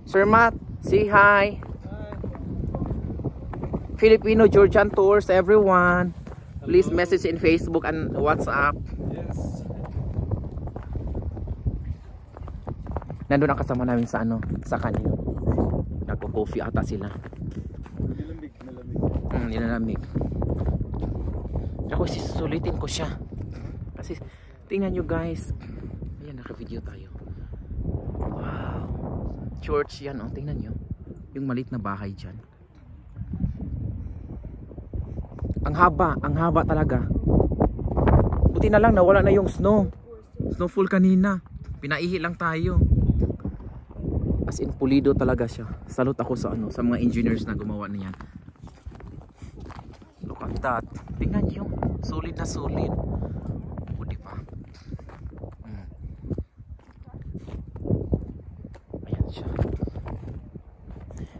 Sir Matt, say hi. Filipino Georgian tours, everyone. Please message in Facebook and WhatsApp. Yes. Nandun ang kasama namin sa ano, sa kanyo. Nagko-coffee ata sila. Nilamig. Nilalamig. Ako susulitin ko siya. Kasi tingnan nyo guys. Ayan, naka-video tayo. Wow. Church yan, oh. Tingnan nyo. Yung maliit na bahay dyan. Ang haba talaga. Buti na lang nawala na yung snowfall kanina. Pinaihi lang tayo. As in pulido talaga siya. Salute ako sa ano, sa mga engineers na gumawa niyan. Look at that. Tingnan niyo, solid na solid. O di ba? Ayan siya.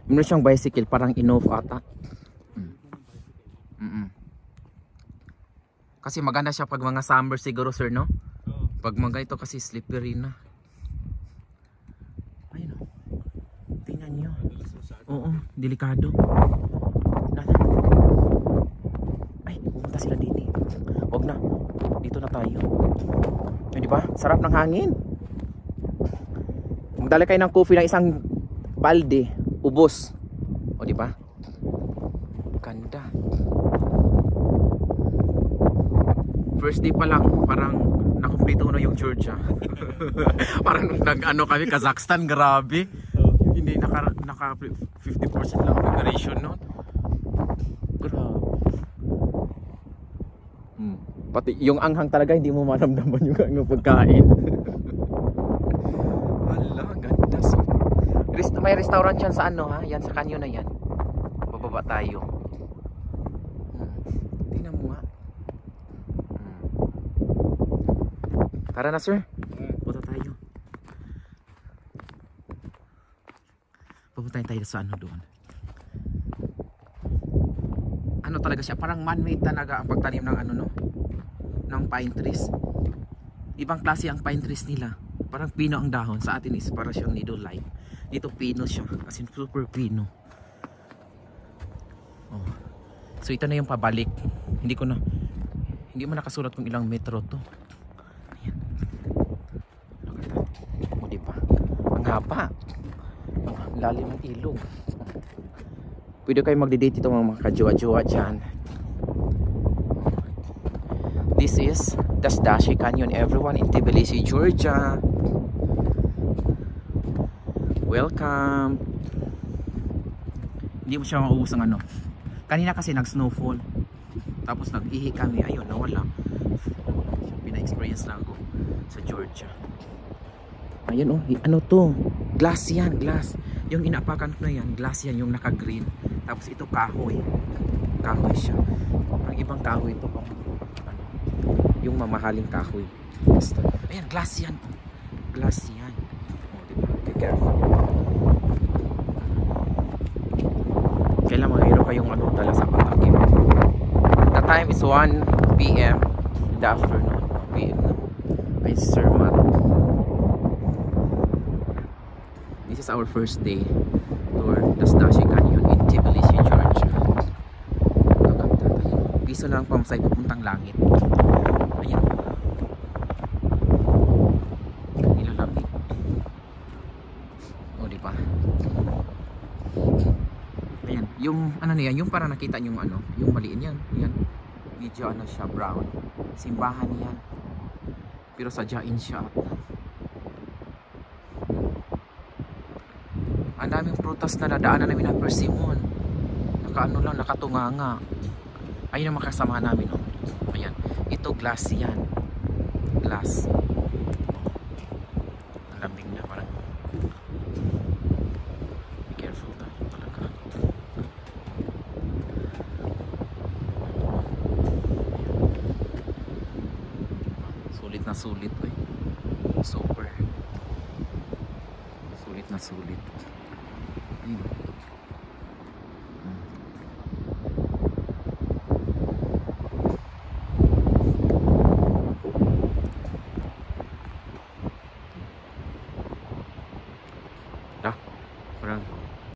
Meron siyang bicycle, parang Innova ata. Kasi maganda siya pag mga summer siguro sir, no? Pag mga ito kasi slippery na. Ayun o. Tingnan nyo. Oo, delikado. Ay, pumunta sila dito. Huwag na. Dito na tayo. Ay, di ba? Sarap ng hangin. Magdala kayo ng coffee ng isang balde. Ubos. O, di ba? Ganda. First day pa lang, parang nakumpleto na yung church ah. Parang nag-ano kami, Kazakhstan, grabe. Hindi, naka 50% lang preparation nun. Grabe. Pati yung anghang talaga, hindi mo maramdaman yung pagkain. Wala, ganda. May restaurant yan sa ano ha, yan sa kanyo na yan. Bababa tayo. Tingnan mo nga. Tara na sir, punta tayo. Pupunta tayo sa ano doon. Ano talaga siya, parang man-made talaga ang pagtanim ng ano no, ng pine trees. Ibang klase ang pine trees nila. Parang pino ang dahon, sa atin is para siyang needle light. Dito pino siya, as in super pino. Oh. So ito na yung pabalik. Hindi mo nakasulat kung ilang metro to. Haba. Lalim ng ilog. Pwede kayo magde-date ito mga kajowa-jowa dyan. This is Dasdashi Canyon, everyone in Tbilisi, Georgia. Welcome. Hindi mo siya mauubos ang ano. Kanina kasi nag-snowfall. Tapos nag-ihi kami. Ayun, nawala. Pina-experience lang ako sa Georgia. Ayan oh, ano to? Glass yan, glass. Yung inaapakan ko na yan, glass yan, yung naka-green. Tapos ito kahoy. Kahoy siya. Ang ibang kahoy ito. Yung mamahaling kahoy. Basta. Ayan, glass yan. Glass yan. Oh, diba? Be careful. Kailan mahiro kayong ano dala sa patakip. The time is 1 PM in the afternoon. PM na. Ay, Sir Matt. This is our first day tour Dasdashi Canyon in Tbilisi, Georgia. Piso lang pamsay papuntang langit. Ayan. Nilalamig. O diba? Ayan. Yung ano na yan, yung parang nakita nyo ano, yung maliin yan. Yan. Medyo ano siya, brown. Simbahan yan. Pero sadyain siya. Ang daming prutas na nadaanan namin ng persimmon. Nakaano lang, nakatunganga. Ayun ang makasama namin. Oh. Ayan. Ito glass yan. Glass. Ang lambing na parang. Be careful tayo talaga. Sulit na sulit. Eh. Super. Sulit na sulit. Parang